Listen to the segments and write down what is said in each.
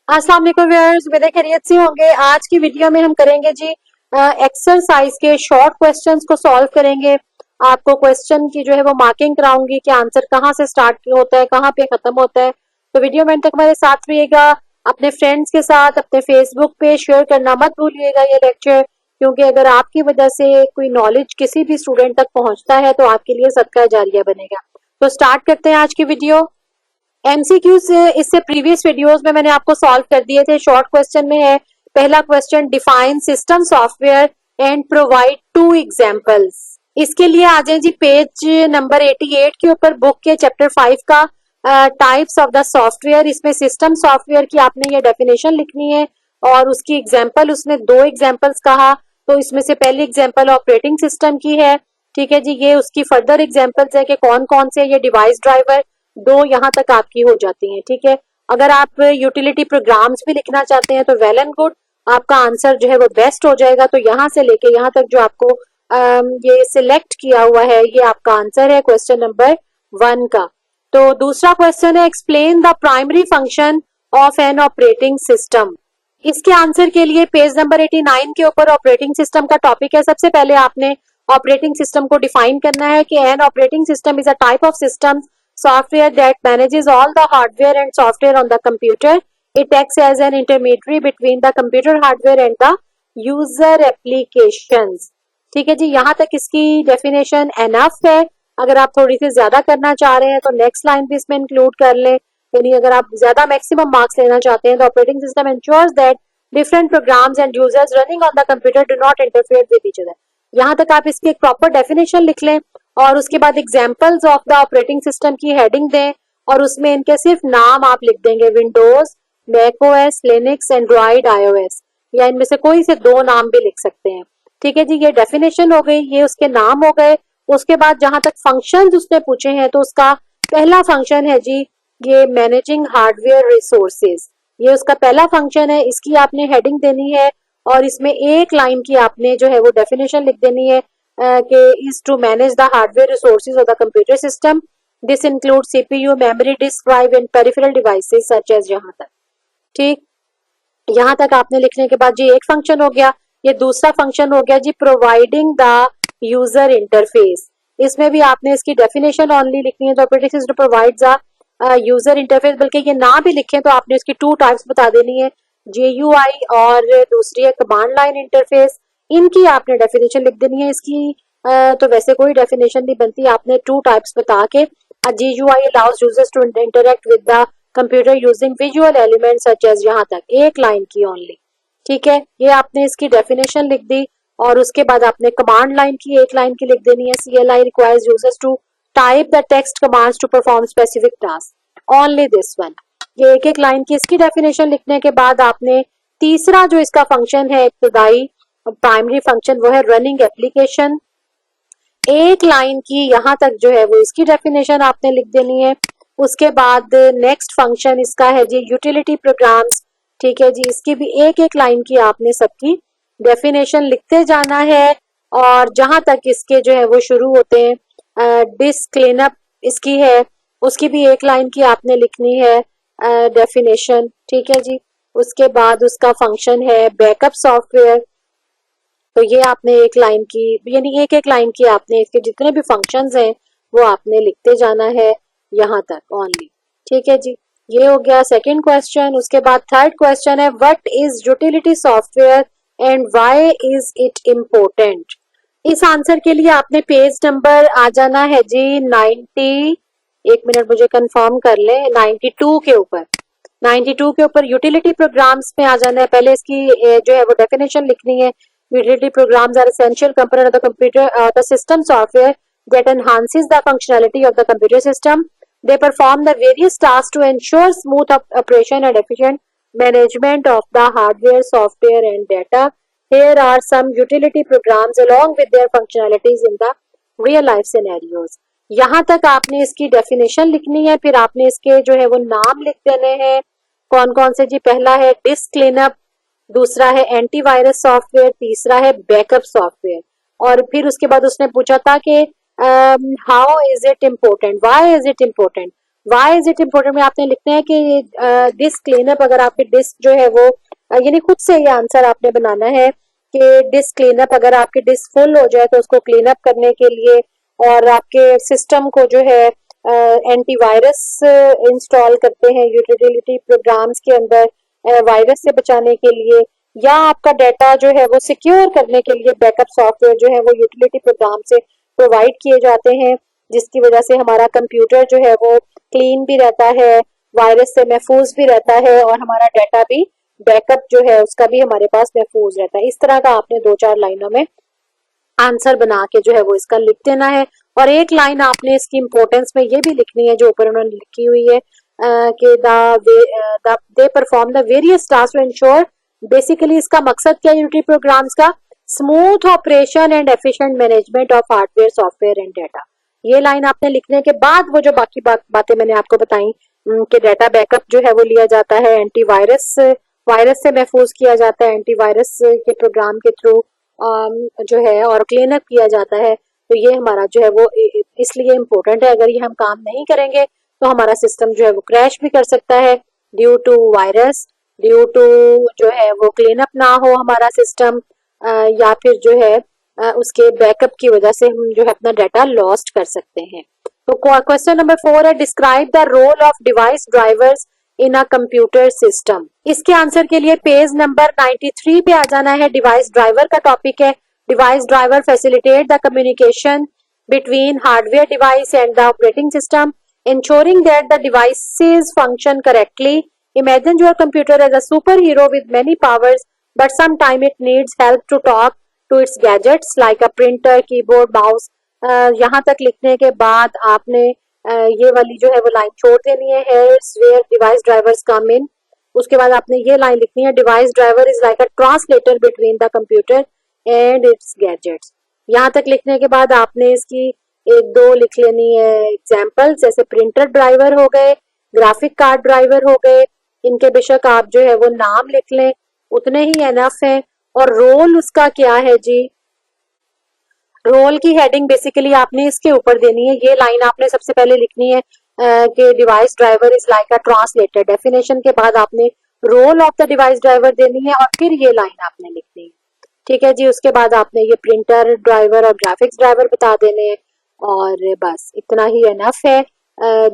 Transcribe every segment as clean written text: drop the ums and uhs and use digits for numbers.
अस्सलाम वालेकुम व्यूअर्स, उम्मीद है खैरियत से होंगे। आज की वीडियो में हम करेंगे जी एक्सरसाइज के शॉर्ट क्वेश्चंस को सॉल्व करेंगे। आपको क्वेश्चन की जो है वो मार्किंग कराऊंगी कि आंसर कहाँ से स्टार्ट होता है, कहाँ पे खत्म होता है। तो वीडियो में तक हमारे साथ रहिएगा। अपने फ्रेंड्स के साथ अपने फेसबुक पे शेयर करना मत भूलिएगा ये लेक्चर, क्योंकि अगर आपकी वजह से कोई नॉलेज किसी भी स्टूडेंट तक पहुंचता है तो आपके लिए सदका जारिया बनेगा। तो स्टार्ट करते हैं आज की वीडियो। एमसीक्यू से इससे प्रीवियस वीडियोस में मैंने आपको सॉल्व कर दिए थे। शॉर्ट क्वेश्चन में है पहला question, define system software and provide to examples. इसके लिए आ जाए जी पेज नंबर 88 के ऊपर, बुक के चैप्टर 5 का टाइप्स ऑफ द सॉफ्टवेयर। इसमें सिस्टम सॉफ्टवेयर की आपने ये डेफिनेशन लिखनी है और उसकी एग्जाम्पल, उसने 2 एग्जाम्पल्स कहा। तो इसमें से पहली एग्जाम्पल ऑपरेटिंग सिस्टम की है, ठीक है जी। ये उसकी फर्दर एग्जाम्पल्स है कि कौन कौन से ये डिवाइस ड्राइवर, 2 यहाँ तक आपकी हो जाती हैं, ठीक है। अगर आप यूटिलिटी प्रोग्राम्स भी लिखना चाहते हैं तो वेल एंड गुड, आपका आंसर जो है वो बेस्ट हो जाएगा। तो यहाँ से लेके यहाँ तक जो आपको ये सिलेक्ट किया हुआ है ये आपका आंसर है क्वेश्चन नंबर 1 का। तो दूसरा क्वेश्चन है explain the primary function of an operating system. इसके आंसर के लिए पेज नंबर 89 के ऊपर ऑपरेटिंग सिस्टम का टॉपिक है। सबसे पहले आपने ऑपरेटिंग सिस्टम को डिफाइन करना है कि an operating system is a type of system software that manages all the hardware and software on the computer. It acts as an intermediary between the computer hardware and the user applications. ठीक है जी, यहाँ तक इसकी definition enough है। अगर आप थोड़ी सी ज्यादा करना चाह रहे हैं तो नेक्स्ट लाइन भी इसमें इंक्लूड कर लें। यानी अगर आप ज्यादा मैक्सिमम मार्क्स लेना चाहते हैं तो operating system ensures that different programs and users running on the computer do not interfere with each other. यहाँ तक आप इसकी एक प्रॉपर डेफिनेशन लिख लें और उसके बाद examples of the operating system की हेडिंग दें और उसमें इनके सिर्फ नाम आप लिख देंगे, Windows, macOS, Linux, Android, iOS, या इनमें से कोई से 2 नाम भी लिख सकते हैं। ठीक है जी, ये डेफिनेशन हो गई, ये उसके नाम हो गए। उसके बाद जहां तक फंक्शंस उसने पूछे हैं तो उसका पहला फंक्शन है जी ये मैनेजिंग हार्डवेयर रिसोर्सेज। ये उसका पहला फंक्शन है, इसकी आपने हेडिंग देनी है और इसमें एक लाइन की आपने जो है वो डेफिनेशन लिख देनी है कि is to manage the hardware resources of the computer system. This includes CPU, memory, disk drive and peripheral devices such as। यहाँ तक ठीक, यहाँ तक आपने लिखने के बाद जी एक फंक्शन हो गया। ये दूसरा फंक्शन हो गया जी प्रोवाइडिंग द यूजर इंटरफेस। इसमें भी आपने इसकी डेफिनेशन ओनली लिखनी है। तो operating system provides a user interface, बल्कि ये ना भी लिखें तो आपने इसकी 2 टाइप्स बता देनी है, JUI और दूसरी है कमांड लाइन इंटरफेस। इनकी आपने डेफिनेशन लिख देनी है। इसकी तो वैसे कोई डेफिनेशन नहीं बनती, आपने 2 टाइप्स बता के GUI allows users to interact with the computer using visual elements such as। यहाँ तक एक लाइन की ओनली, ठीक है। ये आपने इसकी डेफिनेशन लिख दी और उसके बाद आपने कमांड लाइन की एक लाइन की लिख देनी है, CLI requires users to type the text commands to perform specific tasks, only this one। ये एक एक लाइन की इसकी डेफिनेशन लिखने के बाद आपने तीसरा जो इसका फंक्शन है इब्तदाई प्राइमरी फंक्शन, वो है रनिंग एप्लीकेशन। एक लाइन की यहाँ तक जो है वो इसकी डेफिनेशन आपने लिख देनी है। उसके बाद नेक्स्ट फंक्शन इसका है जी यूटिलिटी प्रोग्राम्स, ठीक है जी। इसकी भी एक एक लाइन की आपने सबकी डेफिनेशन लिखते जाना है और जहां तक इसके जो है वो शुरू होते हैं डिस्क क्लीनअप इसकी है, उसकी भी एक लाइन की आपने लिखनी है डेफिनेशन, ठीक है जी। उसके बाद उसका फंक्शन है बैकअप सॉफ्टवेयर। तो ये आपने एक लाइन की, यानी एक एक लाइन की आपने इसके जितने भी फंक्शंस हैं वो आपने लिखते जाना है यहाँ तक ओनली, ठीक है जी। ये हो गया सेकंड क्वेश्चन। उसके बाद थर्ड क्वेश्चन है what is utility software and why is it important. इस आंसर के लिए आपने पेज नंबर आ जाना है जी 90, एक मिनट मुझे कंफर्म कर ले, 92 के ऊपर, 92 के ऊपर यूटिलिटी प्रोग्राम्स में आ जाना है। पहले इसकी जो है वो डेफिनेशन लिखनी है। Utility programs are essential component of the computer, the system software that enhances the functionality of the computer system. They perform the various tasks to ensure smooth operation and efficient management of the hardware, software, and data. Here are some utility programs along with their functionalities in the real life scenarios. यहाँ तक आपने इसकी definition लिखनी है, फिर आपने इसके जो है वो नाम लिख देने हैं कौन कौन से जी। पहला है डिस्क क्लीनअप, दूसरा है एंटीवायरस सॉफ्टवेयर, तीसरा है बैकअप सॉफ्टवेयर। और फिर उसके बाद उसने पूछा था कि how is it important, why is it important. Why is it important में आपने लिखना है कि डिस्क क्लीनअप, अगर आपके डिस्क जो है वो यानी खुद से ये आंसर आपने बनाना है कि डिस्क क्लीनअप, अगर आपकी डिस्क फुल हो जाए तो उसको क्लीनअप करने के लिए और आपके सिस्टम को जो है एंटीवायरस इंस्टॉल करते हैं यूटिलिटी प्रोग्राम्स के अंदर वायरस से बचाने के लिए, या आपका डाटा जो है वो सिक्योर करने के लिए बैकअप सॉफ्टवेयर जो है वो यूटिलिटी प्रोग्राम से प्रोवाइड किए जाते हैं, जिसकी वजह से हमारा कंप्यूटर जो है वो क्लीन भी रहता है, वायरस से महफूज भी रहता है और हमारा डाटा भी बैकअप जो है उसका भी हमारे पास महफूज रहता है। इस तरह का आपने 2-4 लाइनों में आंसर बना के जो है वो इसका लिख देना है। और एक लाइन आपने इसकी इंपॉर्टेंस में ये भी लिखनी है जो ऊपर उन्होंने लिखी हुई है कि they perform the various task to ensure, basically इसका मकसद क्या है यूनिटी प्रोग्राम्स का, smooth operation and efficient management of hardware software and data. ये लाइन आपने लिखने के बाद वो जो बाकी बातें मैंने आपको बताई कि डाटा बैकअप जो है वो लिया जाता है, एंटीवायरस वायरस से महफूज किया जाता है एंटीवायरस के प्रोग्राम के थ्रू जो है, और क्लीन अप किया जाता है, तो ये हमारा जो है वो इसलिए इम्पोर्टेंट है। अगर ये हम काम नहीं करेंगे तो हमारा सिस्टम जो है वो क्रैश भी कर सकता है due to virus, due to जो है वो क्लीन अप ना हो हमारा सिस्टम, या फिर जो है उसके बैकअप की वजह से हम जो है अपना डाटा लॉस्ट कर सकते हैं। तो क्वेश्चन नंबर 4 है, describe the role of device drivers in a computer system. इसके आंसर के लिए पेज नंबर 93 पे आ जाना है। डिवाइस ड्राइवर का टॉपिक है। Device driver facilitate the communication between hardware device and the operating system, ensuring that the devices function correctly. Imagine your computer as a superhero with many powers, but sometimes it needs help to talk to its gadgets like a printer, keyboard, mouse. यहाँ तक लिखने के बाद आपने ये वाली जो है वो लाइन छोड़ देनी है, here's where device drivers come in. उसके बाद आपने ये लाइन लिखनी है, device driver is like a translator between the computer and it's gadgets. यहाँ तक लिखने के बाद आपने इसकी 1-2 लिख लेनी है एग्जाम्पल, जैसे प्रिंटर ड्राइवर हो गए, ग्राफिक कार्ड ड्राइवर हो गए, इनके बेशक आप जो है वो नाम लिख लें, उतने ही एनफ है। और रोल उसका क्या है जी, रोल की हेडिंग बेसिकली आपने इसके ऊपर देनी है। ये लाइन आपने सबसे पहले लिखनी है कि device driver is like a translator, definition के बाद आपने role of the device driver देनी है और फिर ये लाइन आपने लिखनी है। ठीक है जी, उसके बाद आपने ये प्रिंटर ड्राइवर और ग्राफिक्स ड्राइवर बता देने हैं और बस इतना ही एनफ है।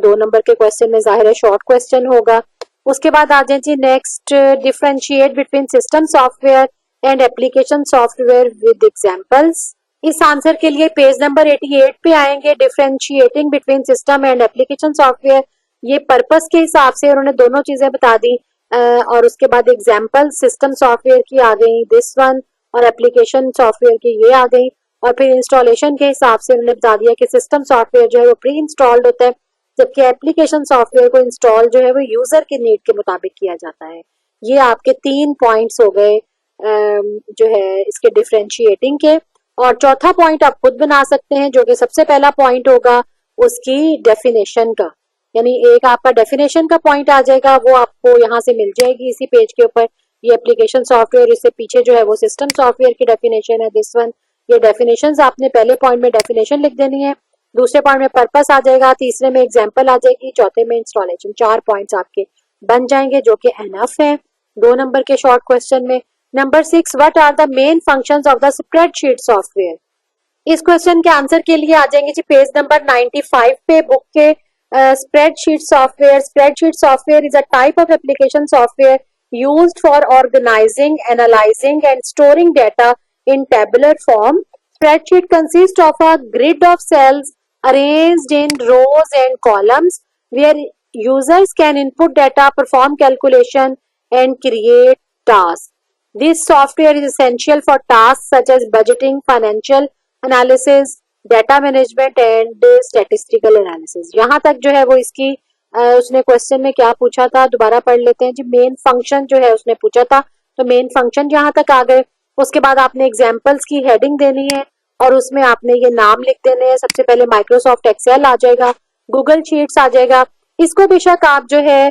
2 नंबर के क्वेश्चन में जाहिर है शॉर्ट क्वेश्चन होगा। उसके बाद आ जाए जी next, differentiate between system software and application software with examples. इस आंसर के लिए पेज नंबर 88 पे आएंगे। Differentiating between system and application software, ये पर्पस के हिसाब से उन्होंने दोनों चीजें बता दी और उसके बाद एग्जांपल सिस्टम सॉफ्टवेयर की आ गई दिस वन, और एप्लीकेशन सॉफ्टवेयर की ये आ गई, और फिर इंस्टॉलेशन के हिसाब से उन्होंने बता दिया कि सिस्टम सॉफ्टवेयर जो है वो प्री इंस्टॉल्ड होता है, जबकि एप्लीकेशन सॉफ्टवेयर को इंस्टॉल जो है वो यूजर के नीड के मुताबिक किया जाता है। ये आपके 3 पॉइंट्स हो गए जो है इसके डिफरेंशिएटिंग के। और चौथा पॉइंट आप खुद बना सकते हैं, जो कि सबसे पहला पॉइंट होगा उसकी डेफिनेशन का, यानी एक आपका डेफिनेशन का पॉइंट आ जाएगा, वो आपको यहाँ से मिल जाएगी इसी पेज के ऊपर। ये एप्लीकेशन सॉफ्टवेयर, इससे पीछे जो है वो सिस्टम सॉफ्टवेयर की डेफिनेशन है दिस वन। ये डेफिनेशंस आपने पहले पॉइंट में डेफिनेशन लिख देनी है, दूसरे पॉइंट में पर्पस आ जाएगा, तीसरे में एग्जाम्पल आ जाएगी, चौथे में इंस्टॉलेशन। 4 पॉइंट्स आपके बन जाएंगे जो कि एनफ है 2 नंबर के शॉर्ट क्वेश्चन में। Number 6, what are the main functions of the spreadsheet software. इस क्वेश्चन के आंसर के लिए आ जाएंगे जी पेज नंबर 95 पे बुक के। Spreadsheet software, spreadsheet software is a type of application software used for organizing, analyzing and storing data in tabular form. Spreadsheet consists of a grid of cells arranged in rows and columns where users can input data, perform calculation and create tasks. This software is essential for tasks such as budgeting, financial analysis, data management and statistical analysis. यहाँ तक जो है वो इसकी उसने question में क्या पूछा था दोबारा पढ़ लेते हैं जी। मेन फंक्शन जो है उसने पूछा था, तो मेन फंक्शन यहाँ तक आ गए। उसके बाद आपने एग्जाम्पल्स की हेडिंग देनी है और उसमें आपने ये नाम लिख देने हैं। सबसे पहले माइक्रोसॉफ्ट एक्सेल आ जाएगा, गूगल शीट्स आ जाएगा। इसको बेशक आप जो है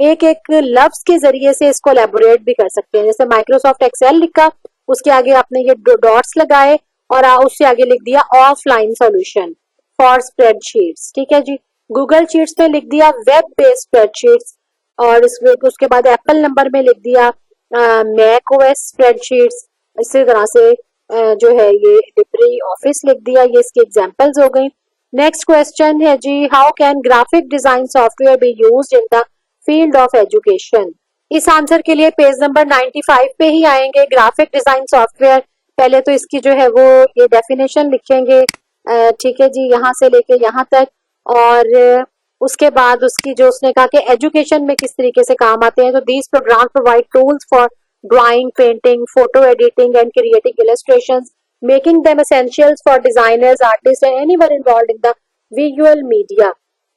एक एक लफ्ज के जरिए से इसको एलेबोरेट भी कर सकते हैं। जैसे माइक्रोसॉफ्ट एक्सेल लिखा, उसके आगे आपने ये डॉट्स लगाए और उससे आगे लिख दिया ऑफलाइन सॉल्यूशन फॉर स्प्रेडशीट्स। ठीक है जी, गूगल शीट्स में लिख दिया वेब बेस्ड स्प्रेडशीट्स, और उसके बाद एप्पल नंबर में लिख दिया मैक ओएस स्प्रेडशीट्स। इसी तरह से जो है ये लिब्रे ऑफिस लिख दिया। ये इसकी एग्जांपल्स हो गई। नेक्स्ट क्वेश्चन है जी, how can graphic design software be used in the field of education. इस आंसर के लिए पेज नंबर 95 पे ही आएंगे। ग्राफिक डिजाइन सॉफ्टवेयर, पहले तो इसकी जो है वो ये डेफिनेशन लिखेंगे, ठीक है जी, यहाँ से लेके यहाँ तक, और उसके बाद उसकी जो उसने कहा कि एजुकेशन में किस तरीके से काम आते हैं। तो these program provide tools for drawing, painting, photo editing and creating illustrations, making them essentials for designers, artist and anyone involved in the visual media.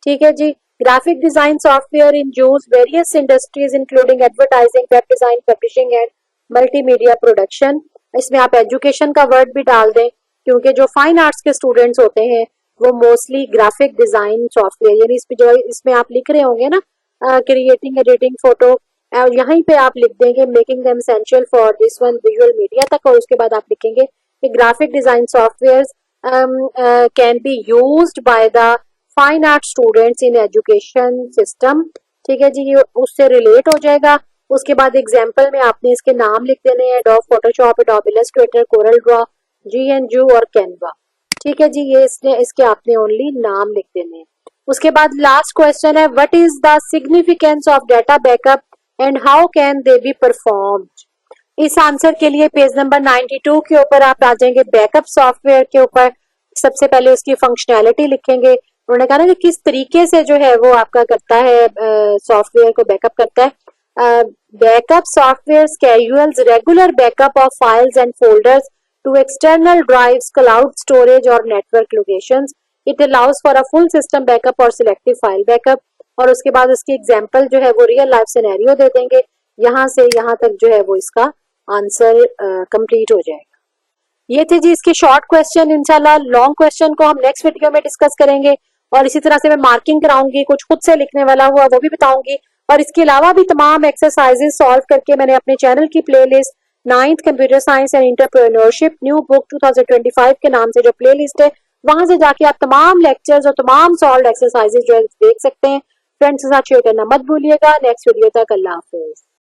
ठीक है जी। Graphic design software in use various industries including advertising, web design, publishing and multimedia production. इसमें आप education का word भी डाल दें, क्योंकि जो फाइन आर्ट्स के स्टूडेंट्स होते हैं वो मोस्टली ग्राफिक डिजाइन सॉफ्टवेयर, यानी इसमें आप लिख रहे होंगे ना क्रिएटिंग, एडिटिंग, फोटो, यहीं पे आप लिख देंगे making them essential for this one visual media तक, और उसके बाद आप लिखेंगे कि graphic design software can be used by the fine art students in education system. ठीक है जी, ये उससे रिलेट हो जाएगा। उसके बाद एग्जाम्पल में आपने इसके नाम लिख देने हैं, adobe Photoshop, adobe Illustrator, Corel Draw, GNU और कैनवा। ठीक है जी, ये इसके आपने ओनली नाम लिख देने हैं। उसके बाद लास्ट क्वेश्चन है, what is the significance of data backup and how can they be performed. इस आंसर के लिए पेज नंबर 92 के ऊपर आप आ जाएंगे, बैकअप सॉफ्टवेयर के ऊपर। सबसे पहले उसकी फंक्शनैलिटी लिखेंगे। उन्होंने कहा ना कि किस तरीके से जो है वो आपका करता है, सॉफ्टवेयर को बैकअप करता है। Backup software schedule regular backup of files and folders to external drives, cloud storage और network locations. It allows for a full system backup और selective file backup। और उसके बाद उसकी एग्जाम्पल जो है वो रियल लाइफ सिनेरियो दे देंगे। यहाँ से यहाँ तक जो है वो इसका आंसर कंप्लीट हो जाएगा। ये थे जी इसके शॉर्ट क्वेश्चन। इंशाल्लाह लॉन्ग क्वेश्चन को हम नेक्स्ट वीडियो में डिस्कस करेंगे, और इसी तरह से मैं मार्किंग कराऊंगी, कुछ खुद से लिखने वाला हुआ वो भी बताऊंगी, और इसके अलावा भी तमाम एक्सरसाइजेस सॉल्व करके मैंने अपने चैनल की playlist 9th computer science and entrepreneurship new book 2025 के नाम से जो प्लेलिस्ट है, वहां से जाके आप तमाम लेक्चर्स और तमाम सॉल्व एक्सरसाइजेस जो है देख सकते हैं। फ्रेंड्स के साथ शेयर करना मत भूलिएगा। नेक्स्ट वीडियो तक अल्लाह हाफिज।